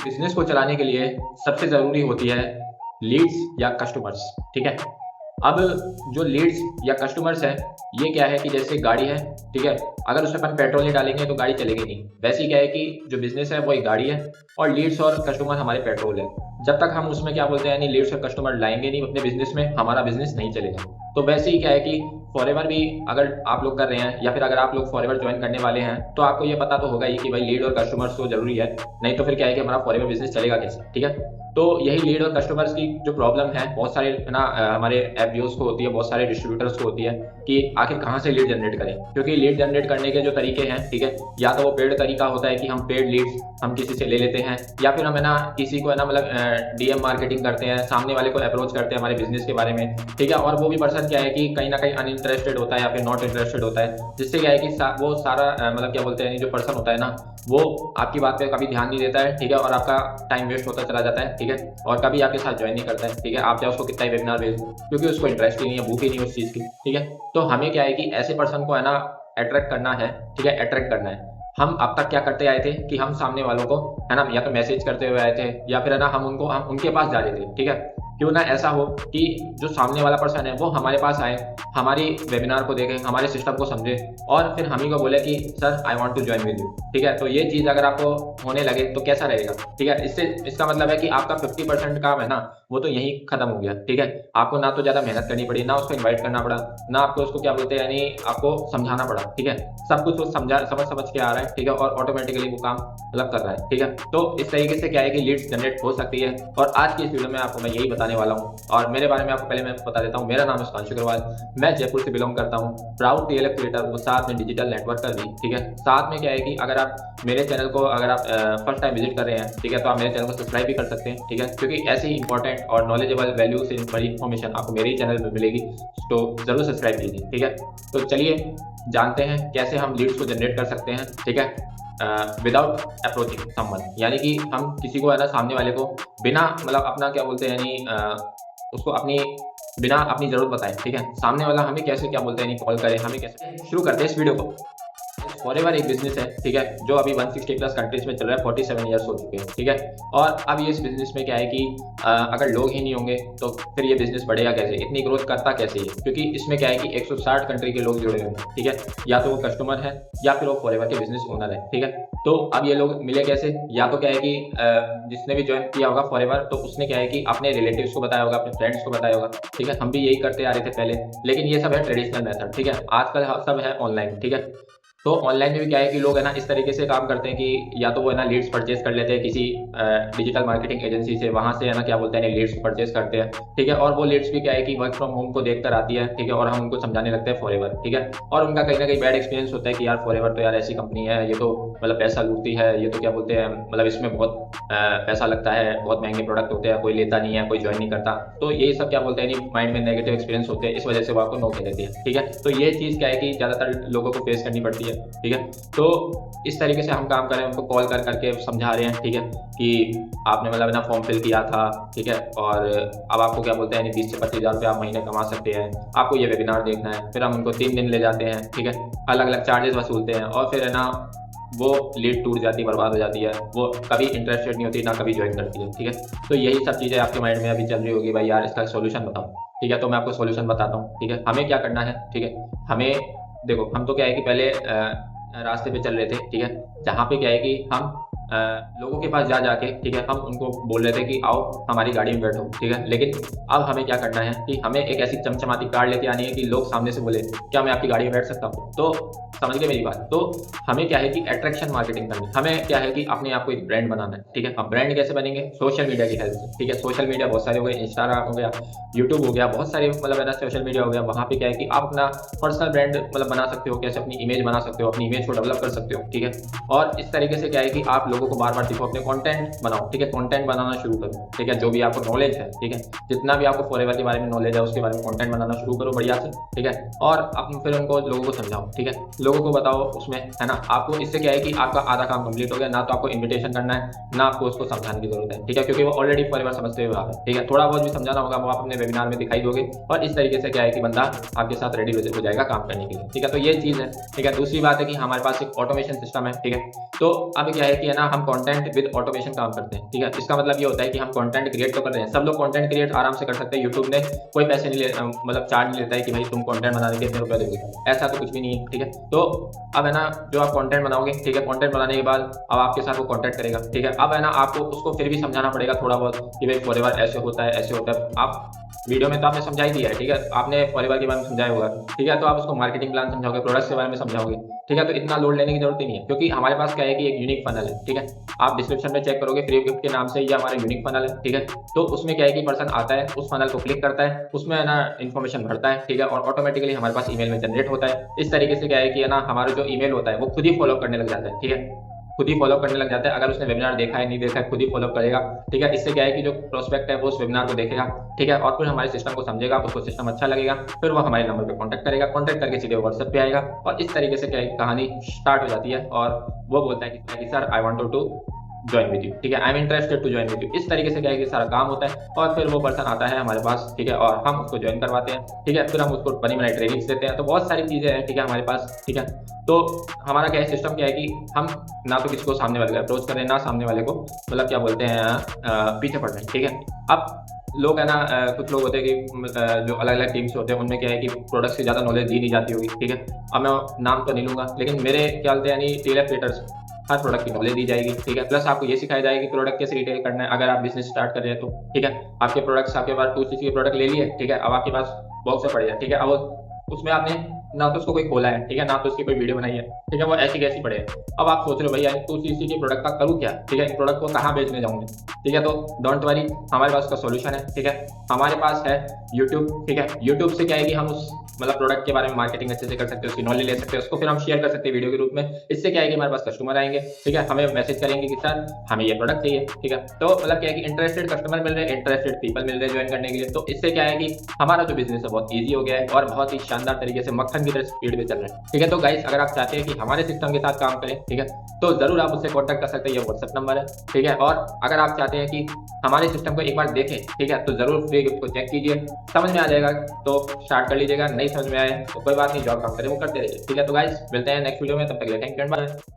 Business को चलाने के लिए सबसे ज़रूरी होती है लीड्स या कस्टमर्स। ठीक है। अब जो लीड्स या कस्टमर्स है, ये क्या है कि जैसे गाड़ी है, ठीक है, अगर उसमें अपन पेट्रोल नहीं डालेंगे तो गाड़ी चलेगी नहीं। वैसे ही क्या है कि जो बिजनेस है वो एक गाड़ी है और लीड्स और कस्टमर हमारे पेट्रोल है। जब तक हम उसमें क्या बोलते हैं यानी लीड्स और कस्टमर लाएंगे नहीं अपने बिजनेस में, हमारा बिजनेस नहीं चलेगा। तो वैसे ही क्या है कि फॉरएवर भी अगर आप लोग कर रहे हैं या फिर अगर आप लोग फॉरएवर ज्वाइन करने वाले हैं तो आपको ये पता तो होगा ही कि भाई लीड और कस्टमर्स तो जरूरी है, नहीं तो फिर क्या है कि हमारा फॉरएवर बिजनेस चलेगा कैसे। ठीक है। तो यही लीड और कस्टमर्स की जो प्रॉब्लम है बहुत सारे ना हमारे एफबीओस को होती है, बहुत सारे डिस्ट्रीब्यूटर्स को होती है कि आखिर कहाँ से लीड जनरेट करें। क्योंकि लीड जनरेट करने के जो तरीके हैं, ठीक है, या तो वो पेड तरीका होता है कि हम पेड लीड्स हम किसी से ले लेते हैं, या फिर हम है ना किसी को है ना मतलब डीएम मार्केटिंग करते हैं, सामने वाले को अप्रोच करते हैं हमारे बिजनेस के बारे में। ठीक है। और वो भी पर्सन क्या है कि कहीं ना कहीं अनइंटरेस्टेड होता है या फिर नॉट इंटरेस्टेड होता है, जिससे क्या है कि वो सारा मतलब क्या बोलते हैं जो पर्सन होता है ना वो आपकी बात पे कभी ध्यान नहीं देता है। ठीक है। और आपका टाइम वेस्ट होता चला जाता है। ठीक है। और कभी आपके साथ ज्वाइन नहीं करता है। ठीक है। आप चाहे उसको कितना ही वेबिनार भेज दो, क्योंकि उसको इंटरेस्ट ही नहीं है, भूख ही नहीं है उस चीज़ की। ठीक है। तो हमें क्या है कि ऐसे पर्सन को है ना अट्रैक्ट करना है। ठीक है। अट्रैक्ट करना है। हम अब तक क्या करते आए थे कि हम सामने वालों को है ना या तो मैसेज करते हुए आए थे या फिर है ना हम उनके पास जा रहे थे। ठीक है। क्यों ना ऐसा हो कि जो सामने वाला पर्सन है वो हमारे पास आए, हमारी वेबिनार को देखे, हमारे सिस्टम को समझे और फिर हम ही को बोले कि sir I want to join with you. ठीक है। तो ये चीज़ अगर आपको होने लगे तो कैसा रहेगा। ठीक है। इसका मतलब है कि आपका 50% काम है ना वो तो यही खत्म हो गया। ठीक है। आपको ना तो ज़्यादा मेहनत करनी पड़ी, ना उसको इन्वाइट करना पड़ा, ना आपको उसको क्या बोलते हैं यानी आपको समझाना पड़ा। ठीक है। सब कुछ वो समझ के आ रहा है। ठीक है। और ऑटोमेटिकली वो काम अलग कर रहा है। ठीक है। तो इस तरीके से क्या है कि लीड्स जनरेट हो सकती है। और आज की इस वीडियो में आपको मैं यही बताने वाला हूँ। और मेरे बारे में आपको पहले मैं बता देता हूँ, मेरा नाम है सुधांशु अग्रवाल, मैं जयपुर से बिलोंग करता हूँ, प्राउड टीएलएफ क्रिएटर, वो साथ में डिजिटल नेटवर्कर भी। ठीक है। साथ में क्या है कि अगर आप मेरे चैनल को अगर आप फर्स्ट टाइम विजिट कर रहे हैं, ठीक है, तो आप मेरे चैनल को सब्सक्राइब भी कर सकते हैं। ठीक है। क्योंकि ऐसी इंपॉर्टेंट और नॉलेजेबल वैल्यू से बड़ी इन्फॉर्मेशन आपको मेरे ही चैनल पर मिलेगी, तो जरूर सब्सक्राइब कीजिए। ठीक है। तो चलिए जानते हैं कैसे हम लीड्स को जनरेट कर सकते हैं। ठीक है। विदाउट अप्रोचिंग समवन, यानी कि हम किसी को है ना सामने वाले को बिना मतलब अपना क्या बोलते हैं यानी उसको बिना अपनी जरूरत बताए। ठीक है। सामने वाला हमें कैसे क्या बोलते हैं यानी कॉल करे, हमें कैसे शुरू करते हैं इस वीडियो को। फॉरएवर एक बिजनेस है। ठीक है। जो अभी 160 प्लस कंट्रीज में चल रहा है, 47 ईयर्स हो चुके हैं। ठीक है। और अब ये इस बिजनेस में क्या है कि अगर लोग ही नहीं होंगे तो फिर ये बिजनेस बढ़ेगा कैसे, इतनी ग्रोथ करता कैसे है, क्योंकि इसमें क्या है कि 160 कंट्री के लोग जुड़े हुए हैं। ठीक है। या तो वो कस्टमर है या फिर वो फॉरएवर के बिजनेस ओनर है। ठीक है। तो अब ये लोग मिले कैसे, या तो क्या है कि जिसने भी ज्वाइन किया होगा फॉरएवर तो उसने क्या है कि अपने रिलेटिव्स को बताया होगा, अपने फ्रेंड्स को बताया होगा। ठीक है। हम भी यही करते आ रहे थे पहले, लेकिन ये सब है ट्रेडिशनल मेथड। ठीक है। आजकल सब है ऑनलाइन। ठीक है। तो ऑनलाइन में भी क्या है कि लोग है ना इस तरीके से काम करते हैं कि या तो वो है ना लीड्स परचेज कर लेते हैं किसी डिजिटल मार्केटिंग एजेंसी से, वहां से है ना क्या बोलते हैं लीड्स परचेज करते हैं। ठीक है। और वो लीड्स भी क्या है कि वर्क फ्रॉम होम को देखकर आती है। ठीक है। और हम उनको समझाने लगते हैं फॉरएवर। ठीक है। और उनका कहीं ना कहीं बैड एक्सपीरियंस होता है कि यार फॉरएवर तो यार ऐसी कंपनी है, ये तो मतलब पैसा लूटती है, ये तो क्या बोलते हैं मतलब इसमें बहुत पैसा लगता है, बहुत महंगे प्रोडक्ट होते हैं, कोई लेता नहीं है, कोई ज्वाइन नहीं करता। तो ये सब क्या बोलते हैं माइंड में नेगेटिव एक्सपीरियंस होते हैं, इस वजह से वो आपको नो कह देती है। ठीक है। तो ये चीज़ क्या है कि ज़्यादातर लोगों को फेस करनी पड़ती है। ठीक है। तो इस तरीके से हम काम करें, उनको कॉल कर करके समझा रहे हैं। ठीक है। कि आपने मतलब ना फॉर्म फिल किया था। ठीक है। और अब आपको क्या बोलते हैं 20 से 25 हज़ार रुपये आप महीने कमा सकते हैं, आपको ये वेबिनार देखना है। फिर हम उनको 3 दिन ले जाते हैं। ठीक है। अलग अलग चार्जेस वसूलते हैं और फिर है ना वो लीड टूट जाती है, बर्बाद हो जाती है, वो कभी इंटरेस्टेड नहीं होती, ना कभी ज्वाइन करती है। ठीक है। तो यही सब चीज़ें आपके माइंड में अभी चल रही होगी, भाई यार इसका सोल्यूशन बताओ। ठीक है। तो मैं आपको सोल्यूशन बताता हूँ। ठीक है। हमें क्या करना है। ठीक है। हमें देखो, हम तो क्या है कि पहले रास्ते पे चल रहे थे। ठीक है। जहाँ पे क्या है कि हम लोगों के पास जाके, ठीक है, हम उनको बोल रहे थे कि आओ हमारी गाड़ी में बैठो। ठीक है। लेकिन अब हमें क्या करना है कि हमें एक ऐसी चमचमाती कार लेके आनी है कि लोग सामने से बोले क्या मैं आपकी गाड़ी में बैठ सकता हूँ। तो समझ गए मेरी बात। तो हमें क्या है कि अट्रैक्शन मार्केटिंग करनी है, हमें क्या है कि अपने आप को एक ब्रांड बनाना है। ठीक है। अब ब्रांड कैसे बनेंगे, सोशल मीडिया की हेल्प से। ठीक है। सोशल मीडिया बहुत सारे हो गए, इंस्टाग्राम हो गया, यूट्यूब हो गया, बहुत सारे मतलब है ना सोशल मीडिया हो गया। वहाँ पे क्या है कि आप अपना पर्सनल ब्रांड मतलब बना सकते हो, कैसे अपनी इमेज बना सकते हो, अपनी इमेज को डेवलप कर सकते हो। ठीक है। और इस तरीके से क्या है कि आप लोगों को बार बार दिखो, अपने कंटेंट बनाओ। ठीक है। कंटेंट बनाना शुरू करो। ठीक है। जो भी आपको नॉलेज है, ठीक है, जितना भी आपको फॉरएवर के बारे में नॉलेज है उसके बारे में कंटेंट बनाना शुरू करो बढ़िया से। ठीक है। और आप फिर उनको लोगों को समझाओ। ठीक है। लोगों को बताओ उसमें है ना, आपको इससे क्या है कि आपका आधा काम कंप्लीट हो गया, ना तो आपको इन्विटेशन करना है, ना आपको उसको समझाने की जरूरत है। ठीक है। क्योंकि वो ऑलरेडी फॉरएवर समझते हुए आ रहा है। ठीक है। थोड़ा बहुत भी समझाना होगा वो आप अपने वेबिनार में दिखाई दोगे और इस तरीके से क्या है कि बंदा आपके साथ रेडी हो जाएगा काम करने के लिए। ठीक है। तो ये चीज़ है। ठीक है। दूसरी बात है कि हमारे पास एक ऑटोमेशन सिस्टम है। ठीक है। तो अब क्या है कि है ना हम कंटेंट विद ऑटोमेशन काम करते हैं, ठीक है। इसका मतलब ये होता है कि हम कंटेंट क्रिएट तो कर रहे हैं, सब लोग कंटेंट क्रिएट आराम से कर सकते हैं। यूट्यूब ने कोई पैसे नहीं मतलब चार्ज नहीं लेता है कि भाई तुम कंटेंट बनाने के इतने रुपये दोगे, ऐसा तो कुछ भी नहीं है, ठीक है। तो अब है ना जो आप कंटेंट बनाओगे, ठीक है, कंटेंट बनाने के बाद अब आपके साथ वो कॉन्टैक्ट करेगा, ठीक है। अब है ना आपको उसको फिर भी समझाना पड़ेगा थोड़ा बहुत कि भाई फॉरएवर ऐसे होता है, ऐसे होता है। आप वीडियो में तो आपने समझा ही दिया है, ठीक है, आपने फॉरएवर के बारे में समझाया होगा, ठीक है। तो आप उसको मार्केटिंग प्लान समझाओगे, प्रोडक्ट्स के बारे में समझाओगे, ठीक है। तो इतना लोड लेने की जरूरत ही नहीं है, क्योंकि हमारे पास क्या है कि एक यूनिक फनल है, ठीक है। आप डिस्क्रिप्शन में चेक करोगे, फ्री गिफ्ट के नाम से ये हमारा यूनिक फनल है, ठीक है। तो उसमें क्या है कि पर्सन आता है, उस फनल को क्लिक करता है, उसमें है ना इन्फॉर्मेशन भरता है, ठीक है, और ऑटोमेटिकली हमारे पास ईमेल में जनरेट होता है। इस तरीके से क्या है कि है ना हमारा जो ईमेल होता है वो खुद ही फॉलो करने लग जाता है, ठीक है, खुद ही फॉलो करने लग जाता है। अगर उसने वेबिनार देखा है नहीं देखा है, खुद ही फॉलो करेगा, ठीक है। इससे क्या है कि जो प्रोस्पेक्ट है वो उस वेबिनार को देखेगा, ठीक है, और फिर हमारे सिस्टम को समझेगा, उसको सिस्टम अच्छा लगेगा, फिर वो हमारे नंबर पे कांटेक्ट करेगा, कांटेक्ट करके सीधे व्हाट्सएप पे आएगा, और इस तरीके से क्या है कहानी स्टार्ट हो जाती है। और वो बोलता है कि sir I want to join with you, ठीक है, I am interested to join with you. इस तरीके से क्या है कि सारा काम होता है, और फिर वो पर्सन आता है हमारे पास, ठीक है, और हम उसको ज्वाइन करवाते हैं, ठीक है। फिर हम उसको बनी बनाई ट्रेनिंग्स देते हैं। तो बहुत सारी चीज़ें हैं, ठीक है, हमारे पास, ठीक है। तो हमारा क्या है सिस्टम क्या है कि हम ना तो किसी को सामने वाले को अप्रोच कर रहे हैं, ना सामने वाले को मतलब क्या बोलते हैं पीछे पड़ रहे हैं, ठीक है। अब लोग है ना कुछ लोग होते हैं कि जो अलग अलग टीम्स होते हैं उनमें क्या है कि प्रोडक्ट से ज़्यादा नॉलेज दी नहीं जाती होगी, ठीक है। अब मैं नाम तो नहीं लूँगा, लेकिन मेरे ख्याल से यानी टेलर हर प्रोडक्ट की नॉलेज दी जाएगी, ठीक है। प्लस आपको ये सिखाया जाएगा कि प्रोडक्ट कैसे रिटेल करना है, अगर आप बिजनेस स्टार्ट कर रहे हैं तो, ठीक है। आपके प्रोडक्ट्स आपके पास 2cc के प्रोडक्ट ले लिए, ठीक है, अब आपके पास बॉक्स से पड़े हैं, ठीक है। अब उसमें आपने ना तो उसको कोई खोला है, ठीक है, ना तो उसकी कोई वीडियो बनाई है, ठीक है, वो ऐसी कैसी पड़े हैं। अब आप सोच रहे हो भैया 2cc के प्रोडक्ट का करूँ क्या, ठीक है, इन प्रोडक्ट को कहाँ बेचने जाऊँगे, ठीक है। तो डोंट वरी, हमारे पास उसका सोल्यूशन है, ठीक है। हमारे पास है यूट्यूब, ठीक है। यूट्यूब से क्या है कि हम उस मतलब प्रोडक्ट के बारे में मार्केटिंग अच्छे से कर सकते हैं, उसकी नॉलेज ले सकते हैं, उसको फिर हम शेयर कर सकते हैं वीडियो के रूप में। इससे क्या है कि हमारे पास कस्टमर आएंगे, ठीक है, हमें मैसेज करेंगे कि सर हमें ये प्रोडक्ट चाहिए, ठीक है। तो मतलब क्या है कि इंटरेस्टेड कस्टमर मिल रहे हैं, इंटरेस्टेड पीपल मिल रहे हैं ज्वाइन करने के लिए। तो इससे क्या है कि हमारा जो बिजनेस है बहुत ईजी हो गया है, और बहुत ही शानदार तरीके से मक्खन की तरह स्पीड में चल रहा है, ठीक है। तो गाइस अगर आप चाहते हैं कि हमारे सिस्टम के साथ काम करें, ठीक है, तो जरूर आप उससे कॉन्टैक्ट कर सकते हैं, ये व्हाट्सएप नंबर है, ठीक है। और अगर आप चाहते हैं कि हमारे सिस्टम को एक बार देखें, ठीक है, तो जरूर फ्री गिफ्ट को चेक कीजिए, समझ में आ जाएगा तो स्टार्ट कर लीजिएगा, नहीं समझ में आए तो कोई बात नहीं, जॉब काम करें वो करते रहिए, ठीक है। तो गाइस मिलते हैं नेक्स्ट वीडियो में, तब तक के लिए थैंक यू एंड बाय।